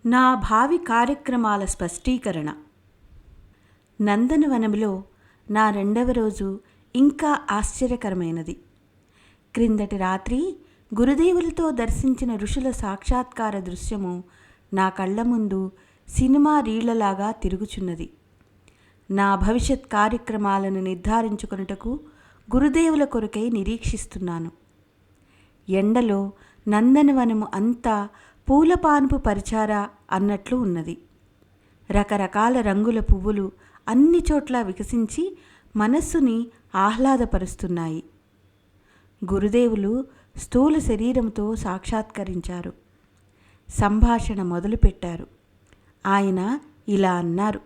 నా భావి కార్యక్రమాల స్పష్టీకరణ. నందనవనంలో నా 2వ రోజు ఇంకా ఆశ్చర్యకరమైనది. క్రిందటి రాత్రి గురుదేవులతో దర్శించిన ఋషుల సాక్షాత్కార దృశ్యము నా కళ్ళ ముందు సినిమా రీళ్లలాగా తిరుగుచున్నది. నా భవిష్యత్ కార్యక్రమాలను నిర్ధారించుకొనుటకు గురుదేవుల కొరకై నిరీక్షిస్తున్నాను. ఎండలో నందనవనము అంతా పూలపాన్పు పరిచారా అన్నట్లు ఉన్నది. రకరకాల రంగుల పువ్వులు అన్ని చోట్ల వికసించి మనస్సుని ఆహ్లాదపరుస్తున్నాయి. గురుదేవులు స్థూల శరీరంతో సాక్షాత్కరించారు. సంభాషణ మొదలుపెట్టారు. ఆయన ఇలా అన్నారు: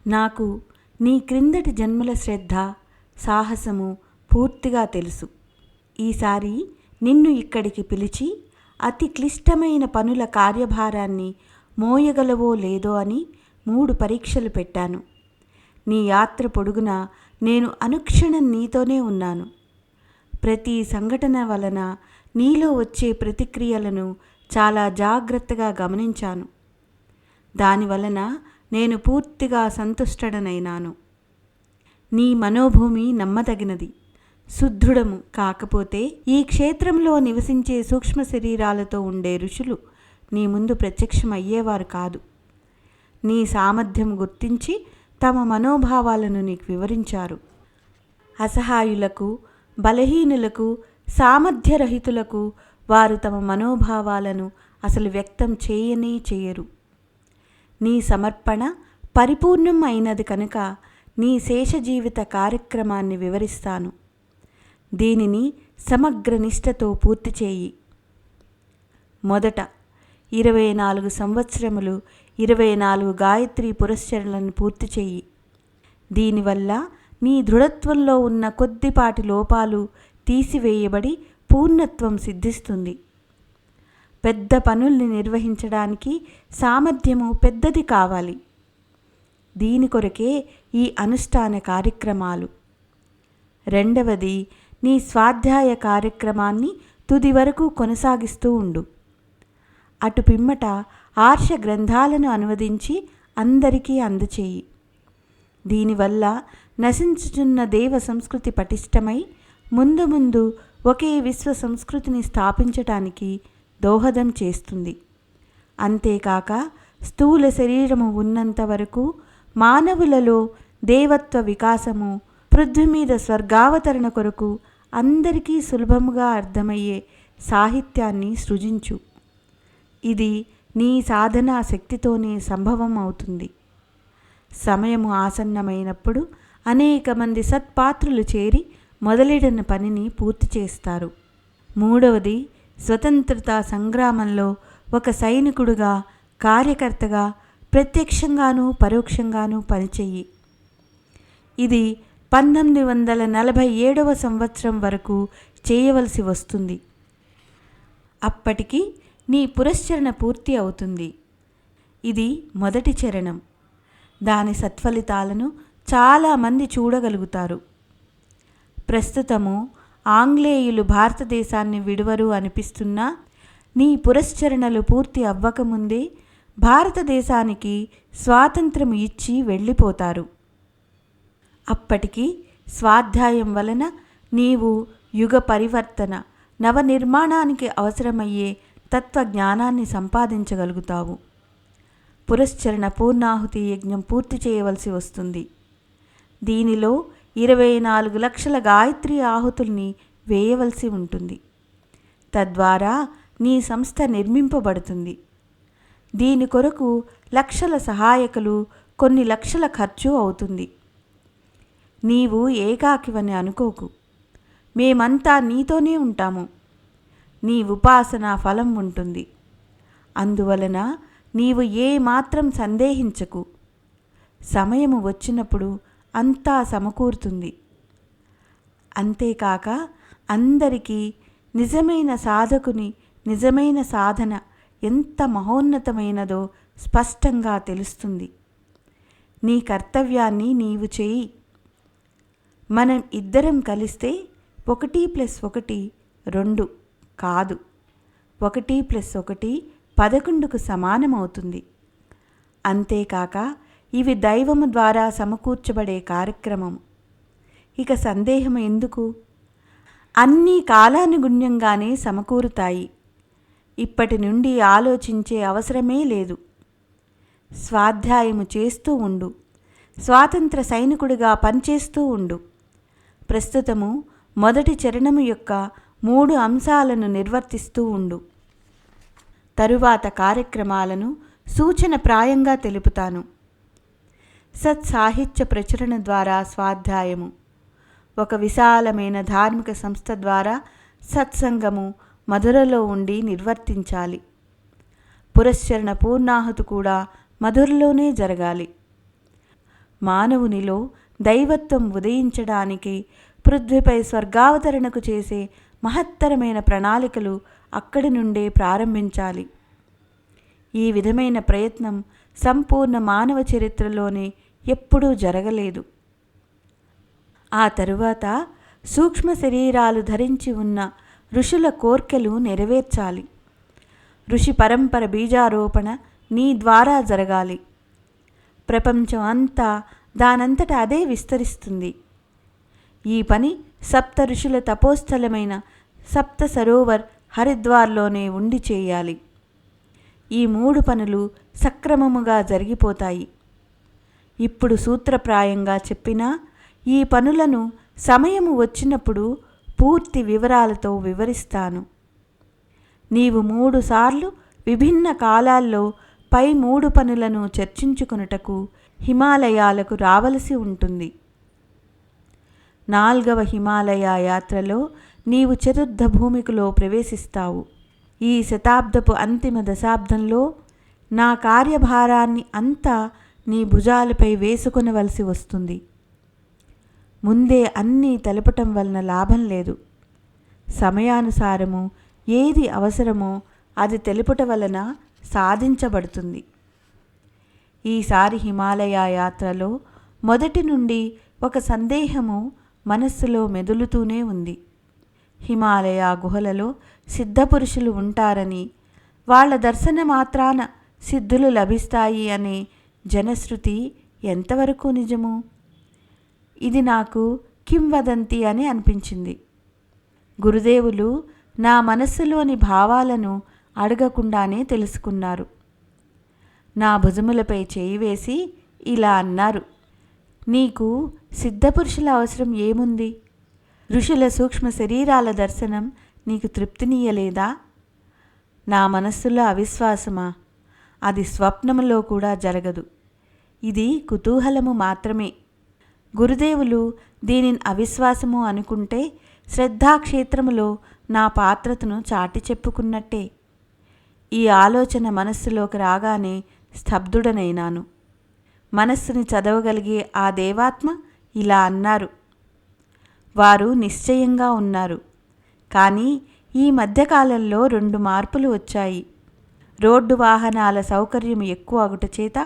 నాకు నీ క్రిందటి జన్మల శ్రద్ధ, సాహసము పూర్తిగా తెలుసు. ఈసారి నిన్ను ఇక్కడికి పిలిచి అతి క్లిష్టమైన పనుల కార్యభారాన్ని మోయగలవో లేదో అని 3 పరీక్షలు పెట్టాను. నీ యాత్ర పొడుగునా నేను అనుక్షణం నీతోనే ఉన్నాను. ప్రతి సంఘటన వలన నీలో వచ్చే ప్రతిక్రియలను చాలా జాగ్రత్తగా గమనించాను. దానివలన నేను పూర్తిగా సంతుష్టడనైనాను. నీ మనోభూమి నమ్మదగినది, సుదృఢము. కాకపోతే ఈ క్షేత్రంలో నివసించే సూక్ష్మ శరీరాలతో ఉండే ఋషులు నీ ముందు ప్రత్యక్షమయ్యేవారు కాదు. నీ సామర్థ్యం గుర్తించి తమ మనోభావాలను నీకు వివరించారు. అసహాయులకు, బలహీనులకు, సామర్థ్యరహితులకు వారు తమ మనోభావాలను అసలు వ్యక్తం చేయరు. నీ సమర్పణ పరిపూర్ణం అయినది కనుక నీ శేష జీవిత కార్యక్రమాన్ని వివరిస్తాను. దీనిని సమగ్ర నిష్ఠతో పూర్తి చేయి. మొదట 24 సంవత్సరములు 24 గాయత్రి పురస్చరణలను పూర్తి చెయ్యి. దీనివల్ల నీ దృఢత్వంలో ఉన్న కొద్దిపాటి లోపాలు తీసివేయబడి పూర్ణత్వం సిద్ధిస్తుంది. పెద్ద పనుల్ని నిర్వహించడానికి సామర్థ్యము పెద్దది కావాలి. దీని కొరకే ఈ అనుష్ఠాన కార్యక్రమాలు. రెండవది, నీ స్వాధ్యాయ కార్యక్రమాన్ని తుది వరకు కొనసాగిస్తూ ఉండు. అటు పిమ్మట ఆర్ష గ్రంథాలను అనువదించి అందరికీ అందచేయి. దీనివల్ల నశించుచున్న దేవ సంస్కృతి పటిష్టమై ముందు ముందు ఒకే విశ్వ సంస్కృతిని స్థాపించటానికి దోహదం చేస్తుంది. అంతేకాక స్థూల శరీరము ఉన్నంత వరకు మానవులలో దేవత్వ వికాసము, పృథ్వీ మీద స్వర్గావతరణ కొరకు అందరికీ సులభముగా అర్థమయ్యే సాహిత్యాన్ని సృజించు. ఇది నీ సాధనా శక్తితోనే సంభవం అవుతుంది. సమయము ఆసన్నమైనప్పుడు అనేక మంది సత్పాత్రులు చేరి మొదలెడిన పనిని పూర్తి చేస్తారు. మూడవది, స్వతంత్రతా సంగ్రామంలో ఒక సైనికుడుగా, కార్యకర్తగా ప్రత్యక్షంగానూ పరోక్షంగానూ పనిచెయ్యి. ఇది 1947వ సంవత్సరం వరకు చేయవలసి వస్తుంది. అప్పటికి నీ పురస్చరణ పూర్తి అవుతుంది. ఇది మొదటి చరణం. దాని సత్ఫలితాలను చాలామంది చూడగలుగుతారు. ప్రస్తుతము ఆంగ్లేయులు భారతదేశాన్ని విడువరు అనిపిస్తున్నా నీ పురస్చరణలు పూర్తి అవ్వకముందే భారతదేశానికి స్వాతంత్రం ఇచ్చి వెళ్ళిపోతారు. అప్పటికి స్వాధ్యాయం వలన నీవు యుగ పరివర్తన, నవనిర్మాణానికి అవసరమయ్యే తత్వజ్ఞానాన్ని సంపాదించగలుగుతావు. పురస్చరణ పూర్ణాహుతి యజ్ఞం పూర్తి చేయవలసి వస్తుంది. దీనిలో 24 లక్షల గాయత్రి ఆహుతుల్ని వేయవలసి ఉంటుంది. తద్వారా నీ సంస్థ నిర్మింపబడుతుంది. దీని కొరకు లక్షల సహాయకులు, కొన్ని లక్షల ఖర్చు అవుతుంది. నీవు ఏకాకివని అనుకోకు. మేమంతా నీతోనే ఉంటాము. నీ ఉపాసన ఫలం ఉంటుంది. అందువలన నీవు ఏమాత్రం సందేహించకు. సమయము వచ్చినప్పుడు అంతా సమకూరుతుంది. అంతేకాక అందరికీ నిజమైన సాధకుని నిజమైన సాధన ఎంత మహోన్నతమైనదో స్పష్టంగా తెలుస్తుంది. నీ కర్తవ్యాన్ని నీవు చేయి. మనం ఇద్దరం కలిస్తే 1+1 2 కాదు, 1+1 11కు సమానమవుతుంది. అంతేకాక ఇవి దైవము ద్వారా సమకూర్చబడే కార్యక్రమం. ఇక సందేహం ఎందుకు? అన్నీ కాలానుగుణ్యంగానే సమకూరుతాయి. ఇప్పటి నుండి ఆలోచించే అవసరమే లేదు. స్వాధ్యాయము చేస్తూ ఉండు. స్వాతంత్ర సైనికుడిగా పనిచేస్తూ ఉండు. ప్రస్తుతము మొదటి చరణము యొక్క 3 అంశాలను నిర్వర్తిస్తూ ఉండు. తరువాత కార్యక్రమాలను సూచనప్రాయంగా తెలుపుతాను. సత్సాహిత్య ప్రచురణ ద్వారా స్వాధ్యాయము. ఒక విశాలమైన ధార్మిక సంస్థ ద్వారా సత్సంగము మధురలో ఉండి నిర్వర్తించాలి. పురస్చరణ పూర్ణాహుతి కూడా మధురలోనే జరగాలి. మానవునిలో దైవత్వం ఉదయించడానికి పృథ్వీపై స్వర్గావతరణకు చేసే మహత్తరమైన ప్రణాళికలు అక్కడి నుండే ప్రారంభించాలి. ఈ విధమైన ప్రయత్నం సంపూర్ణ మానవ చరిత్రలోనే ఎప్పుడూ జరగలేదు. ఆ తరువాత సూక్ష్మ శరీరాలు ధరించి ఉన్న ఋషుల కోర్కెలు నెరవేర్చాలి. ఋషి పరంపర బీజారోపణ నీ ద్వారా జరగాలి. ప్రపంచం అంతా దానంతట అదే విస్తరిస్తుంది. ఈ పని సప్త ఋషుల తపోస్థలమైన సప్త సరోవర్ హరిద్వార్లోనే ఉండి చేయాలి. ఈ 3 పనులు సక్రమముగా జరిగిపోతాయి. ఇప్పుడు సూత్రప్రాయంగా చెప్పినా ఈ పనులను సమయము వచ్చినప్పుడు పూర్తి వివరాలతో వివరిస్తాను. నీవు 3 సార్లు విభిన్న కాలాల్లో పై 3 పనులను చర్చించుకొనుటకు హిమాలయాలకు రావలసి ఉంటుంది. 4వ హిమాలయ యాత్రలో నీవు చతుర్థ భూమికలో ప్రవేశిస్తావు. ఈ శతాబ్దపు అంతిమ దశాబ్దంలో నా కార్యభారాన్ని అంతా నీ భుజాలపై వేసుకొనవలసి వస్తుంది. ముందే అన్నీ తెలపటం వలన లాభం లేదు. సమయానుసారము ఏది అవసరమో అది తెలుపుట వలన సాధించబడుతుంది. ఈసారి హిమాలయ యాత్రలో మొదటి నుండి ఒక సందేహము మనస్సులో మెదులుతూనే ఉంది. హిమాలయ గుహలలో సిద్ధపురుషులు ఉంటారని, వాళ్ళ దర్శన మాత్రాన సిద్ధులు లభిస్తాయి అనే జనశ్రుతి ఎంతవరకు నిజము? ఇది నాకు కింవదంతి అని అనిపించింది. గురుదేవులు నా మనస్సులోని భావాలను అడగకుండానే తెలుసుకున్నారు. నా భుజములపై చేయి వేసి ఇలా అన్నారు, నీకు సిద్ధపురుషుల అవసరం ఏముంది? ఋషుల సూక్ష్మ శరీరాల దర్శనం నీకు తృప్తినీయలేదా? నా మనస్సులో అవిశ్వాసమా? అది స్వప్నములో కూడా జరగదు. ఇది కుతూహలము మాత్రమే. గురుదేవులు దీనిని అవిశ్వాసము అనుకుంటే శ్రద్ధాక్షేత్రములో నా పాత్రతను చాటి చెప్పుకున్నట్టే. ఈ ఆలోచన మనస్సులోకి రాగానే స్తబ్దుడనైనాను. మనస్సుని చదవగలిగే ఆ దేవాత్మ ఇలా అన్నారు, వారు నిశ్చయంగా ఉన్నారు. కానీ ఈ మధ్యకాలంలో 2 మార్పులు వచ్చాయి. రోడ్డు వాహనాల సౌకర్యం ఎక్కువ అగుట చేత,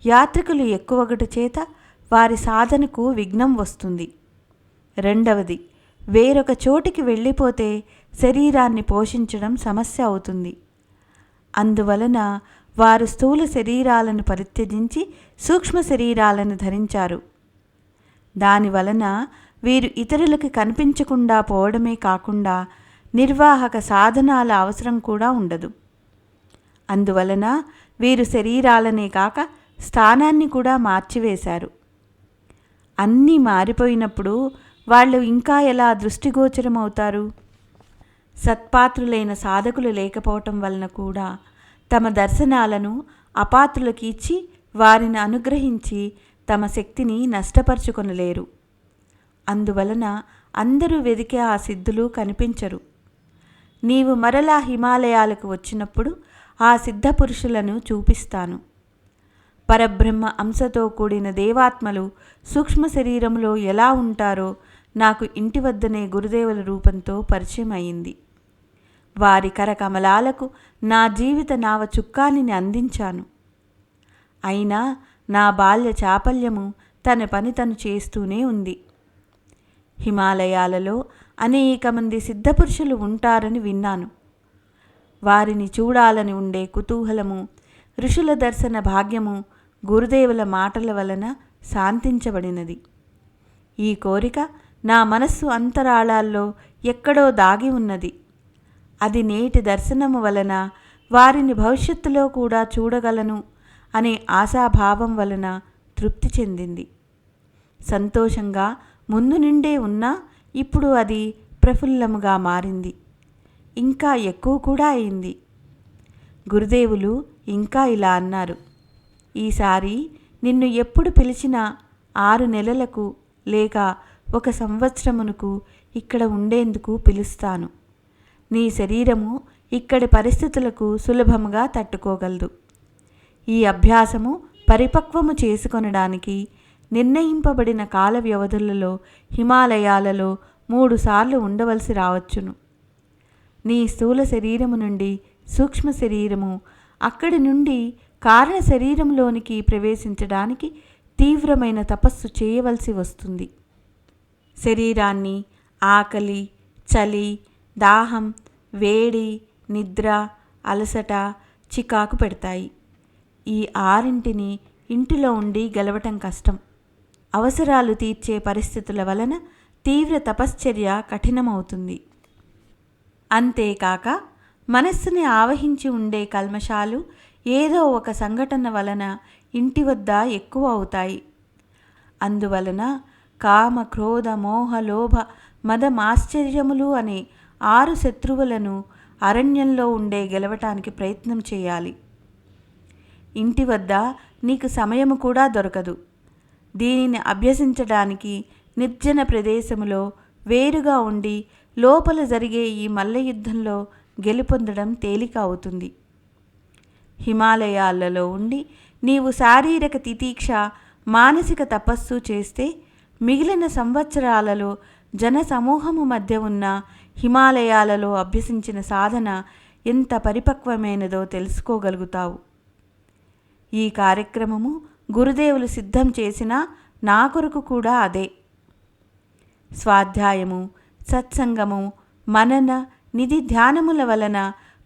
యాత్రికులు ఎక్కువగుట చేత వారి సాధనకు విఘ్నం వస్తుంది. రెండవది, వేరొక చోటికి వెళ్ళిపోతే శరీరాన్ని పోషించడం సమస్య అవుతుంది. అందువలన వారు స్థూల శరీరాలను పరిత్యజించి సూక్ష్మ శరీరాలను ధరించారు. దానివలన వీరు ఇతరులకు కనిపించకుండా పోవడమే కాకుండా నిర్వాహక సాధనాల అవసరం కూడా ఉండదు. అందువలన వీరు శరీరాలనే కాక స్థానాన్ని కూడా మార్చివేశారు. అన్నీ మారిపోయినప్పుడు వాళ్ళు ఇంకా ఎలా దృష్టిగోచరమవుతారు? సత్పాత్రులైన సాధకులు లేకపోవటం వలన కూడా తమ దర్శనాలను అపాత్రులకు ఇచ్చి వారిని అనుగ్రహించి తమ శక్తిని నష్టపరుచుకొనలేరు. అందువలన అందరూ వెదికే ఆ సిద్ధులు కనిపించరు. నీవు మరలా హిమాలయాలకు వచ్చినప్పుడు ఆ సిద్ధపురుషులను చూపిస్తాను. పరబ్రహ్మ అంశతో కూడిన దేవాత్మలు సూక్ష్మ శరీరంలో ఎలా ఉంటారో నాకు ఇంటి వద్దనే గురుదేవుల రూపంతో పరిచయం అయింది. వారి కరకమలాలకు నా జీవిత నావ చుక్కానిని అందించాను. అయినా నా బాల్య చాపల్యము తన పని తను చేస్తూనే ఉంది. హిమాలయాలలో అనేక మంది సిద్ధపురుషులు ఉంటారని విన్నాను. వారిని చూడాలని ఉండే కుతూహలము, ఋషుల దర్శన భాగ్యము గురుదేవుల మాటల వలన శాంతించబడినది. ఈ కోరిక నా మనస్సు అంతరాళాల్లో ఎక్కడో దాగి ఉన్నది. అది నేటి దర్శనము వలన వారిని భవిష్యత్తులో కూడా చూడగలను అనే ఆశాభావం వలన తృప్తి చెందింది. సంతోషంగా ముందు నిండే ఉన్నా ఇప్పుడు అది ప్రఫుల్లముగా మారింది. ఇంకా ఎక్కువ కూడా అయింది. గురుదేవులు ఇంకా ఇలా అన్నారు, ఈసారి నిన్ను ఎప్పుడు పిలిచినా 6 నెలలకు లేక 1 సంవత్సరమునకు ఇక్కడ ఉండేందుకు పిలుస్తాను. నీ శరీరము ఇక్కడి పరిస్థితులకు సులభముగా తట్టుకోగలదు. ఈ అభ్యాసము పరిపక్వము చేసుకొనడానికి నిర్ణయింపబడిన కాల వ్యవధులలో హిమాలయాలలో 3 సార్లు ఉండవలసి రావచ్చును. నీ స్థూల శరీరము నుండి సూక్ష్మ శరీరము, అక్కడి నుండి కారణ శరీరంలోనికి ప్రవేశించడానికి తీవ్రమైన తపస్సు చేయవలసి వస్తుంది. శరీరాన్ని ఆకలి, చలి, దాహం, వేడి, నిద్ర, అలసట, చికాకు పెడతాయి. ఈ 6 ఇంటిలో ఉండి గెలవటం కష్టం. అవసరాలు తీర్చే పరిస్థితుల వలన తీవ్ర తపశ్చర్య కఠినమవుతుంది. అంతేకాక మనస్సుని ఆవహించి ఉండే కల్మషాలు ఏదో ఒక సంఘటన వలన ఇంటి వద్ద ఎక్కువ అవుతాయి. అందువలన కామ, క్రోధ, మోహ, లోభ, మదమాశ్చర్యములు అనే 6 శత్రువులను అరణ్యంలో ఉండే గెలవటానికి ప్రయత్నం చేయాలి. ఇంటి వద్ద నీకు సమయము కూడా దొరకదు. దీనిని అభ్యసించడానికి నిర్జన ప్రదేశములో వేరుగా ఉండి లోపల జరిగే ఈ మల్లయుద్ధంలో గెలుపొందడం తేలిక అవుతుంది. హిమాలయాలలో ఉండి నీవు శారీరక తితీక్ష, మానసిక తపస్సు చేస్తే మిగిలిన సంవత్సరాలలో జన సమూహము మధ్య ఉన్న హిమాలయాలలో అభ్యసించిన సాధన ఎంత పరిపక్వమైనదో తెలుసుకోగలుగుతావు. ఈ కార్యక్రమము గురుదేవులు సిద్ధం చేసిన నా కొరకు కూడా అదే. స్వాధ్యాయము, సత్సంగము, మనన, నిధి ధ్యానముల వలన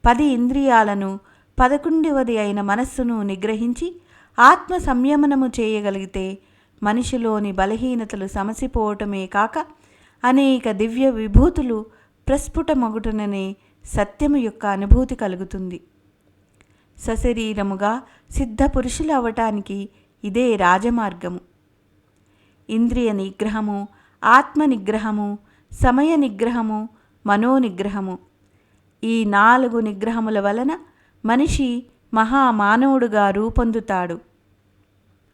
10 ఇంద్రియాలను 11వది అయిన మనస్సును నిగ్రహించి ఆత్మ సంయమనము చేయగలిగితే మనిషిలోని బలహీనతలు సమసిపోవటమే కాక అనేక దివ్య విభూతులు ప్రస్ఫుటమగుటననే సత్యము యొక్క అనుభూతి కలుగుతుంది. సశరీరముగా సిద్ధ పురుషులు అవటానికి ఇదే రాజమార్గము. ఇంద్రియ నిగ్రహము, ఆత్మ నిగ్రహము, సమయ నిగ్రహము, మనోనిగ్రహము, ఈ 4 నిగ్రహముల వలన మనిషి మహామానవుడుగా రూపొందుతాడు.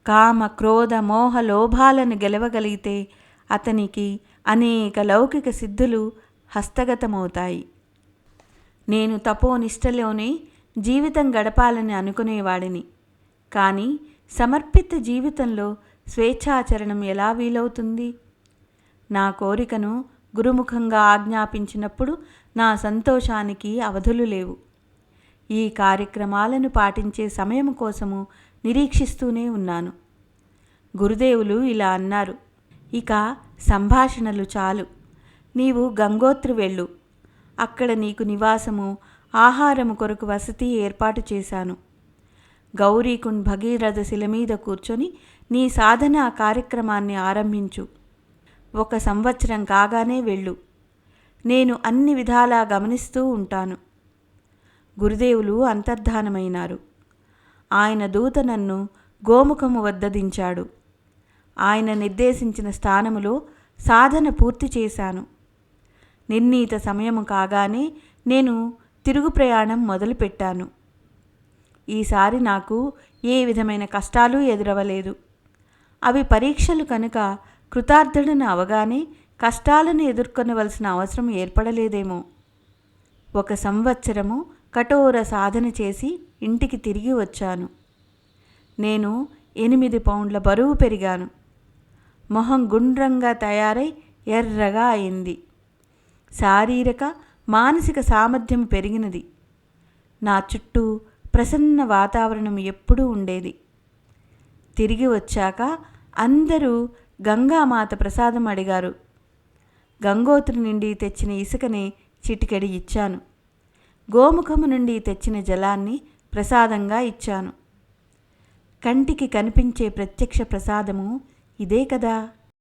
కామ, క్రోధ, మోహ, లోభాలను గెలవగలిగితే అతనికి అనేక లౌకిక సిద్ధులు హస్తగతమవుతాయి. నేను తపోనిష్టలోనే జీవితం గడపాలని అనుకునేవాడిని. కానీ సమర్పిత జీవితంలో స్వేచ్ఛాచరణం ఎలా వీలవుతుంది? నా కోరికను గురుముఖంగా ఆజ్ఞాపించినప్పుడు నా సంతోషానికి అవధులు లేవు. ఈ కార్యక్రమాలను పాటించే సమయం కోసము నిరీక్షిస్తూనే ఉన్నాను. గురుదేవులు ఇలా అన్నారు, ఇక సంభాషణలు చాలు. నీవు గంగోత్రి వెళ్ళు. అక్కడ నీకు నివాసము, ఆహారము కొరకు వసతి ఏర్పాటు చేశాను. గౌరీకుండ్ భగీరథ శిల మీద కూర్చొని నీ సాధనా కార్యక్రమాన్ని ఆరంభించు. 1 సంవత్సరం కాగానే వెళ్ళు. నేను అన్ని విధాలా గమనిస్తూ ఉంటాను. గురుదేవులు అంతర్ధానమైనారు. ఆయన దూత నన్ను గోముఖము వద్ద దించాడు. ఆయన నిర్దేశించిన స్థానములో సాధన పూర్తి చేశాను. నిర్ణీత సమయము కాగానే నేను తిరుగు ప్రయాణం మొదలుపెట్టాను. ఈసారి నాకు ఏ విధమైన కష్టాలు ఎదురవలేదు. అవి పరీక్షలు కనుక కృతార్థుడను అవగానే కష్టాలను ఎదుర్కొనవలసిన అవసరం ఏర్పడలేదేమో. 1 సంవత్సరము కఠోర సాధన చేసి ఇంటికి తిరిగి వచ్చాను. నేను 8 పౌండ్ల బరువు పెరిగాను. మొహం గుండ్రంగా తయారై ఎర్రగా అయింది. శారీరక, మానసిక సామర్థ్యం పెరిగినది. నా చుట్టూ ప్రసన్న వాతావరణం ఎప్పుడూ ఉండేది. తిరిగి వచ్చాక అందరూ గంగామాత ప్రసాదం అడిగారు. గంగోత్రి నుండి తెచ్చిన ఇసుకనే చిటికెడి ఇచ్చాను. గోముఖము నుండి తెచ్చిన జలాన్ని ప్రసాదంగా ఇచ్చాను. కంటికి కనిపించే ప్రత్యక్ష ప్రసాదము ఇదే కదా.